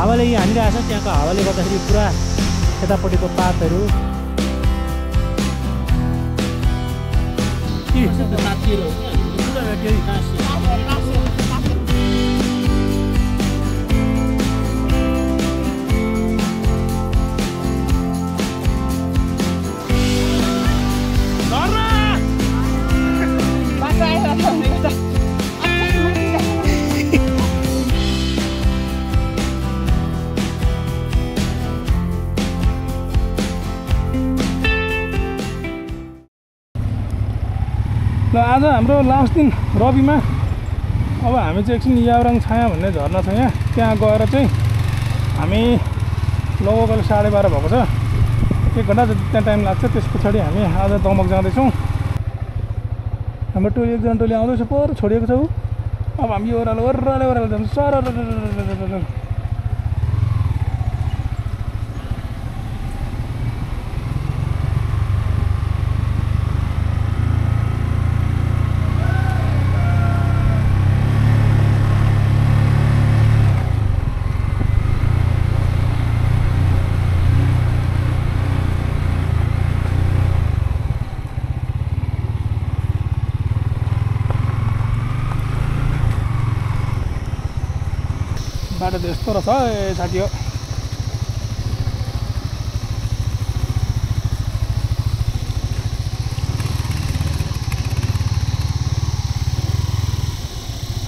हावाले हानिरहेछ त्यहाँको हावाले गर्दाखेरि पुरा यतापट्टिको पातहरू आज हाम्रो लास्ट दिन रविमा अब हामी चाहिँ एकछिन यावराङ छाया भन्ने झरना छ यहाँ त्यहाँ गएर चाहिँ हामी लगभग 12:30 भएको छ 1 घन्टा जति त्यहाँ टाइम लाग्छ त्यस पछाडि हामी आज दमक जाँदैछौँ हाम्रो टोली एकजना टोली आउँदैछ पर छोडिएको छ अब हामी ओह्रालो जान्छौँ सर बाटो त यस्तो रहेछ साथी हो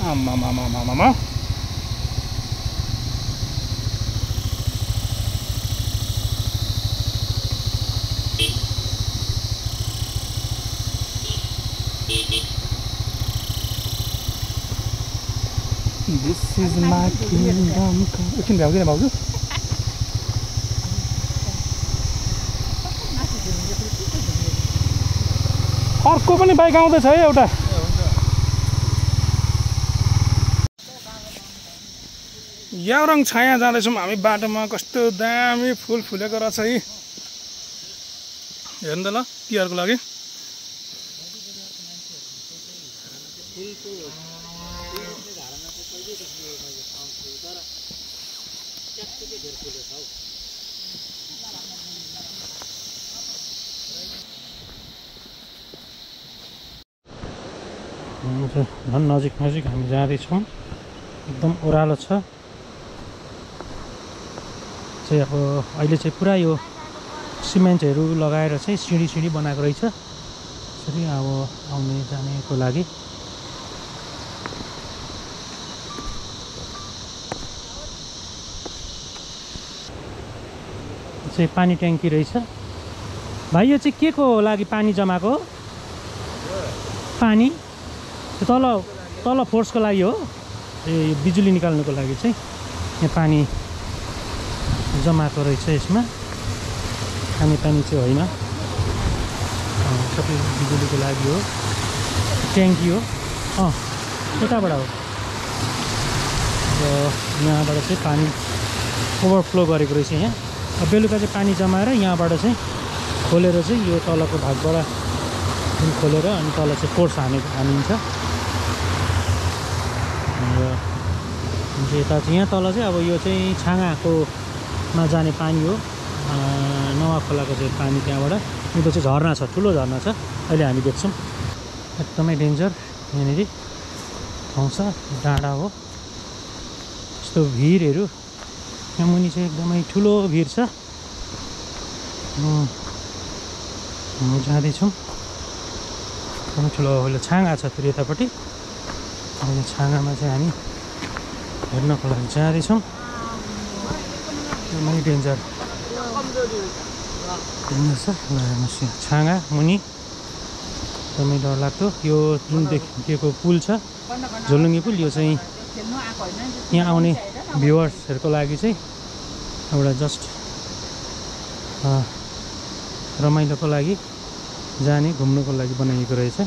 आमा This is my kingdom. एकछिन भ्याउँदैन भाउजू अर्को पनि बाइक आउँदैछ है एउटा यावराङ छाया जाँदैछौँ हामी बाटोमा कस्तो दामी फुल फुलेको रहेछ है हेर्नु त ल तिहारको लागि झन् नजिक हामी जाँदैछौँ एकदम ओह्रालो छ चाहिँ अब अहिले चाहिँ पुरा यो सिमेन्टहरू लगाएर चाहिँ सिँढी बनाएको रहेछ यसरी अब आउने जानेको लागि चाहिँ पानी ट्याङ्की रहेछ भाइ यो चाहिँ के को लागि पानी जमाएको पानी तल फोर्सको लागि हो ए बिजुली निकाल्नुको लागि चाहिँ यहाँ पानी जमाएको रहेछ यसमा खाने पानी चाहिँ होइन सबै बिजुलीको लागि हो ट्याङ्की हो यताबाट हो र यहाँबाट चाहिँ पानी ओभरफ्लो गरेको रहेछ यहाँ बेलुका चाहिँ पानी जमाएर यहाँबाट चाहिँ खोलेर चाहिँ यो तलको भागबाट खोलेर अनि तल चाहिँ फोर्स हानिन्छ र यता चाहिँ यहाँ तल चाहिँ अब यो चाहिँ छाँगाकोमा जाने पानी हो नवा खोलाको चाहिँ पानी त्यहाँबाट यो चाहिँ झरना छ ठुलो झरना छ अहिले हामी देख्छौँ एकदमै डेन्जर यहाँनिर ठाउँ छ डाँडा हो यस्तो भिरहरू यहाँ मुनि चाहिँ एकदमै ठुलो भिर छ हामी जाँदैछौँ एकदमै ठुलो छाँगा छ फेरि यतापट्टि अनि छाँगामा चाहिँ हामी हेर्नको लागि जाँदैछौँ एकदमै डेन्जर छ ल हेर्नुहोस् यहाँ छाँगा मुनि एकदमै डरलाग्दो यो जुन देखिएको पुल छ झोलुङ्गे पुल यो चाहिँ यहाँ आउने भ्युवर्सहरूको लागि चाहिँ एउटा जस्ट रमाइलोको लागि जाने घुम्नुको लागि बनाइएको रहेछ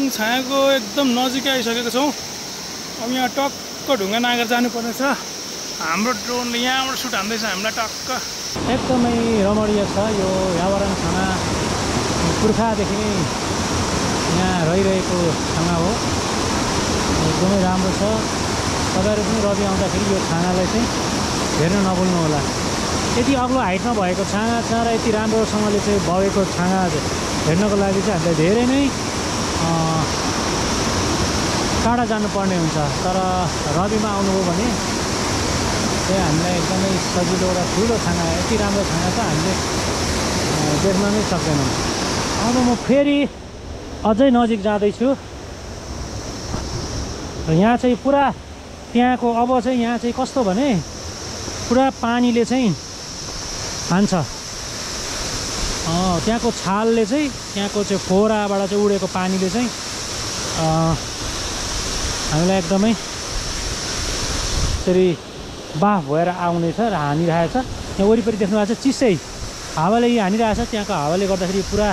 यावरङ छायाको एकदम नजिकै आइसकेको छौँ। अब यहाँ टक्क ढुङ्गा नागेर जानुपर्ने छ। हाम्रो ड्रोनले यहाँबाट सुट हान्दैछ हामीलाई टक्क। एकदमै रमणीय छ यो यावरङ छाँगा। पुर्खादेखि नै यहाँ रहिरहेको छाँगा हो। एकदमै राम्रो छ। तपाईँहरू पनि रवि आउँदाखेरि यो छाँगालाई चाहिँ हेर्न नभुल्नु होला। यति अग्लो हाइटमा भएको छाँगा छ र यति राम्रोसँगले चाहिँ बगेको छाँगा हेर्नको लागि चाहिँ हामीलाई धेरै नै टाढा जानुपर्ने हुन्छ। तर रविमा आउनुभयो भने चाहिँ हामीलाई एकदमै सजिलो र ठुलो छाँगा, यति राम्रो छाँगा त हामीले देख्न नै सक्दैनौँ। अब म फेरि अझै नजिक जाँदैछु। यहाँ चाहिँ पुरा त्यहाँको अब चाहिँ यहाँ चाहिँ कस्तो भने पुरा पानीले चाहिँ हान्छ। त्यहाँको छालले चाहिँ त्यहाँको चाहिँ फोहराबाट चाहिँ उडेको पानीले चाहिँ हामीलाई एकदमै त्यसरी बाफ भएर आउनेछ र हानिरहेछ। यहाँ वरिपरि देख्नु भएको छ चिसै हावाले हानिरहेछ। त्यहाँको हावाले गर्दाखेरि पुरा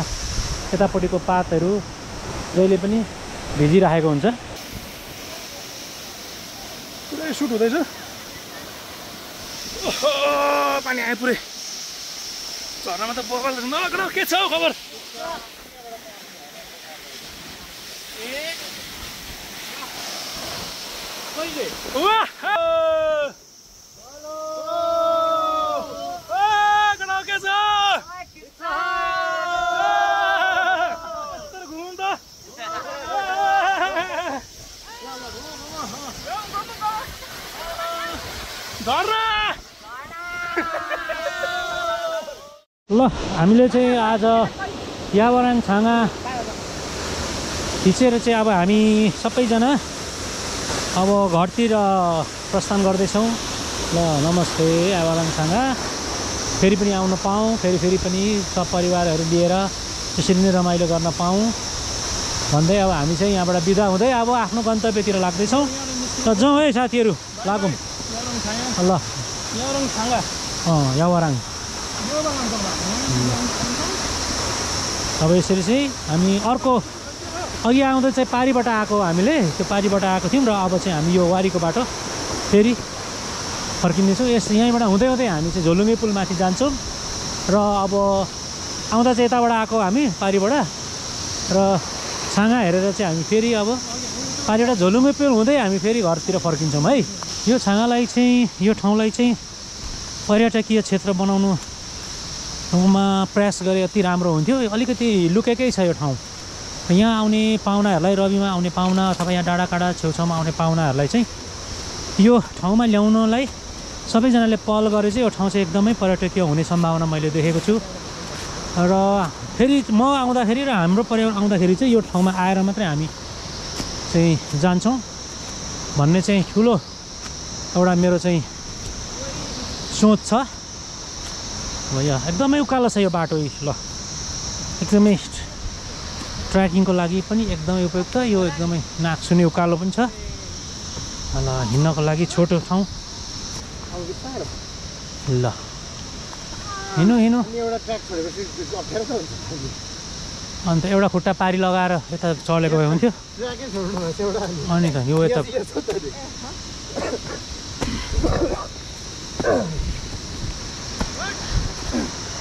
यतापट्टिको पातहरू जहिले पनि भिजिरहेको हुन्छ। पुरै सुट हुँदैछ। पानी आयो पुरै झर्नामा त बगाल नगरो। के छ हौ खबर? ल हामीले चाहिँ आज यावरङ छाँगा खिचेर चाहिँ अब हामी सबैजना अब घरतिर प्रस्थान गर्दैछौँ। ल नमस्ते यावरङ छाँगा। फेरि पनि आउन पाऊँ, फेरि पनि सब परिवारहरू लिएर त्यसरी नै रमाइलो गर्न पाऊँ भन्दै अब हामी चाहिँ यहाँबाट बिदा हुँदै अब आफ्नो गन्तव्यतिर लाग्दैछौँ। ल जाउँ है साथीहरू, लागौँ। ल यावरङ छाँगा यावरङ। अब यसरी चाहिँ हामी अर्को अघि आउँदा चाहिँ पारीबाट आएको हामीले त्यो पारीबाट आएको थियौँ र अब चाहिँ हामी यो वारीको बाटो फेरि फर्किँदैछौँ। यहीँबाट हुँदै हुँदै हामी चाहिँ झोलुङ्गे पुलमाथि जान्छौँ र अब आउँदा चाहिँ यताबाट आएको हामी पारीबाट र छाँगा हेरेर चाहिँ हामी फेरि अब पारीबाट झोलुङ्गे पुल हुँदै हामी फेरि घरतिर फर्किन्छौँ है। यो छाँगालाई चाहिँ यो ठाउँलाई चाहिँ पर्यटकीय क्षेत्र बनाउनुमा प्रयास गरे अति राम्रो हुन्थ्यो। अलिकति लुकेकै छ यो ठाउँ। यहाँ आउने पाहुनाहरूलाई, रविमा आउने पाहुना अथवा यहाँ डाँडाकाँडा छेउछाउमा आउने पाहुनाहरूलाई चाहिँ यो ठाउँमा ल्याउनलाई सबैजनाले पहल गरे चाहिँ यो ठाउँ चाहिँ एकदमै पर्यटकीय हुने सम्भावना मैले देखेको छु। र फेरि म आउँदाखेरि र हाम्रो परिवार आउँदाखेरि चाहिँ यो ठाउँमा आएर मात्रै हामी चाहिँ जान्छौँ भन्ने चाहिँ ठुलो एउटा मेरो चाहिँ सोच छ। अब यहाँ एकदमै उकालो छ यो बाटो। ल एकदमै ट्रेकिङको लागि पनि एकदमै उपयुक्त। यो एकदमै नाक सुने उकालो पनि छ। ल हिँड्नको लागि छोटो ठाउँ। ल हिँड्नु अन्त एउटा खुट्टा पारी लगाएर यता चलेको भए हुन्थ्यो। अनि त यो यता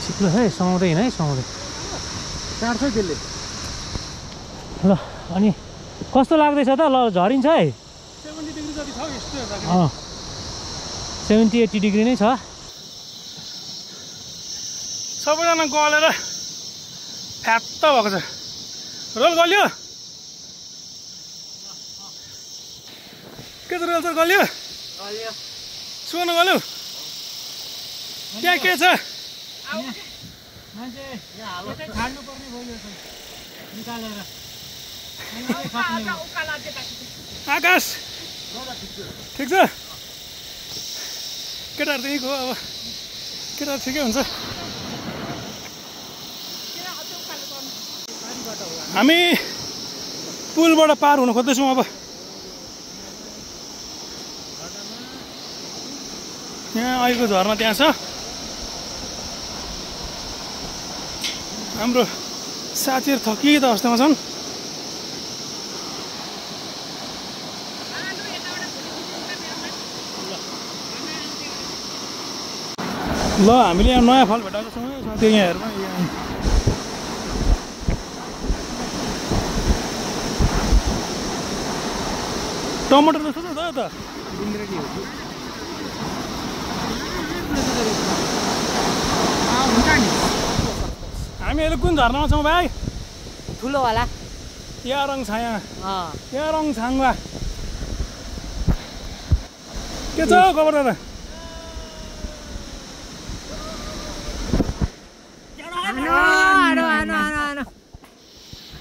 चिप्लो है, समाउँदैन है, समाउँदै काट्छ त्यसले। ल अनि कस्तो लाग्दैछ त? ल झरिन्छ है। 70 डिग्री जति छ यस्तो हेर्दा। 70-80 डिग्री नै छ। सबैजना गलेर फ्यात्त भएको छ। रोल गल्यो के छ? रोल सर गल्यो सुन गल्यो। त्यहाँ के छ? मान्छे छाड्नु पर्ने भयो निकालेर। आकाश ठिक छ? केटाहरू त्यहीँ गयो। अब केटाहरू ठिकै हुन्छ। हामी पुलबाट पार हुन खोज्दैछौँ। अब यहाँ अहिलेको झरना त्यहाँ छ। हाम्रो साथीहरू थकिएको अवस्थामा छन्। ल हामीले यहाँ नयाँ फल भेटाएको छौँ है साथी यहाँ हेर्नु टमाटर जस्तो छ त हामी अहिले कुन झर्नामा छौँ भाइ ठुलो होला यारङ छाया अँ यारङ छाङ्वा के छ खबर दादा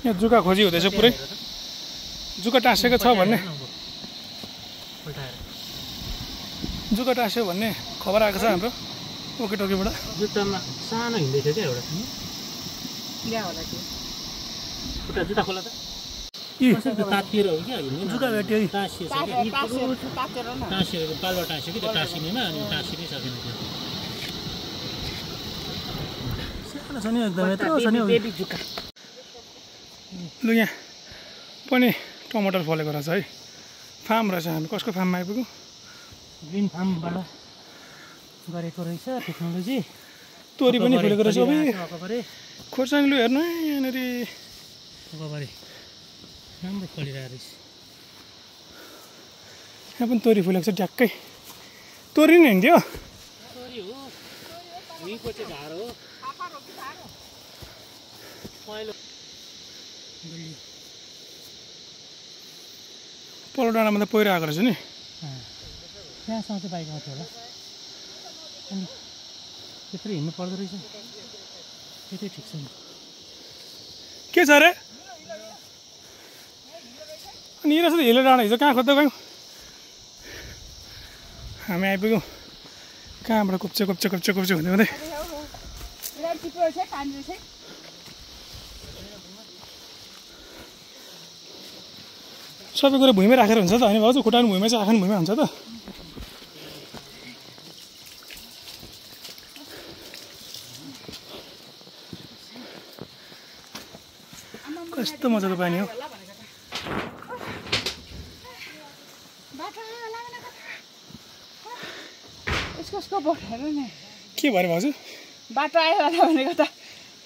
यहाँ जुका खोजी हुँदैछ पुरै जुका टाँसेको छ भन्ने जुका टाँस्यो भन्ने खबर आएको छ हाम्रो ओकेटोकीबाट जुत्तामा सानो हिँड्दै थियो क्या एउटा क्या होला त्यो खुट्टा जुत्ता खोला त तातिएर हो क्या जुका भेट्यो टाँसिएछ टाँसिएको पालुवा टाँस्यो कि त्यो टाँसिनेमा अनि टाँसिनै सकेन त्यो सानो छ नि एकदम यत्रो छ नि बेबी जुका लु यहाँ पनि टमाटर फलेको रहेछ है फार्म रहेछ हामी कसको फार्ममा आइपुग्यौँ ग्रिन फार्मबाट गरेको रहेछ टेक्नोलोजी तोरी पनि फुलेको रहेछ अब अकबरे खोर्सानी लु हेर्नु है यहाँनिर अकबरे राम्रो फलिरहेको रहेछ यहाँ पनि तोरी फुलेको छ ट्याक्कै तोरी नै हिँड्थ्यो तोरी हो भुइँको चाहिँ झार हो पहिलो पल्लो डाँडामा त पहिरो आएको रहेछ नि त्यहाँसम्म चाहिँ बाइक आउँथ्यो होला अनि त्यत्रो हिँड्नु पर्दो रहेछ त्यतै ठिक छ नि के छ अरे अनि यी रहेछ त हिलो डाँडा हिजो कहाँ खोज्दै गयौँ हामी आइपुग्यौँ कहाँबाट कुप्चे कुप्चे कुप्चे कुप्चे हुँदै हुँदै सबै कुरो भुइँमै राखेर हुन्छ त होइन भाउजू खुट्टा पनि भुइँमै चाहिँ आँखा पनि भुइँमै हुन्छ त कस्तो मजाको पानी हो के भयो भाउजू बाटो आयो होला भनेको त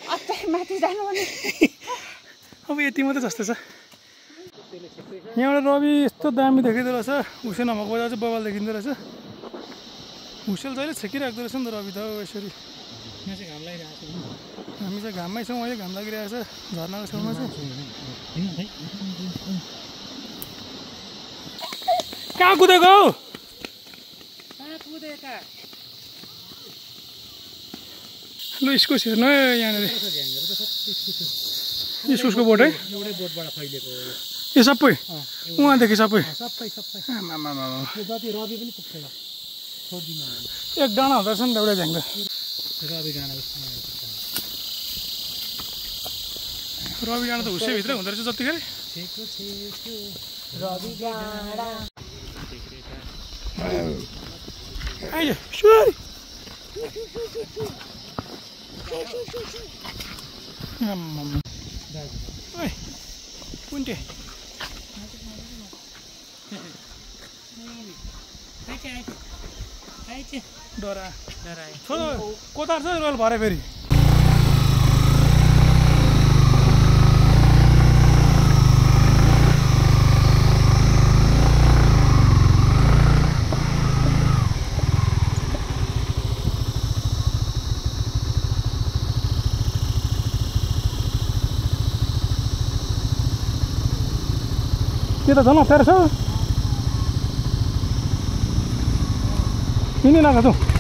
अझै माथि जानु भने अब यति मात्रै जस्तो छ यहाँबाट रवि यस्तो दामी देखिँदो रहेछ हुसेन नभएको बजार चाहिँ बबाल देखिँदो रहेछ हुसेल जहिले छेकिराख्दो रहेछ नि त रवि त यसरी यहाँ चाहिँ घाम लागिरहेको छ हामी चाहिँ घाममै छौँ अहिले घाम लागिरहेको छ झर्नाको छेउमा चाहिँ कहाँ कुदेको हौ लु इस्कुस हेर्नु है यहाँनिर इस्कुसको बोट है एउटै बोटबाट फैलिएको यो सबै उहाँदेखि सबै सबै जति रवि पनि पुग्छ छोडिदिनु एक डाँडा हुँदो रहेछ नि त एउटा झ्याङ त रवि गाना रवि डाँडा त हुसेभित्रै हुँदो रहेछ जतिखेर आइज सुरी कुन्टे डरा छोरो कोतार छ रोल भरे फेरि के त झन् अप्ठ्यारो छ किन लगाएको छौ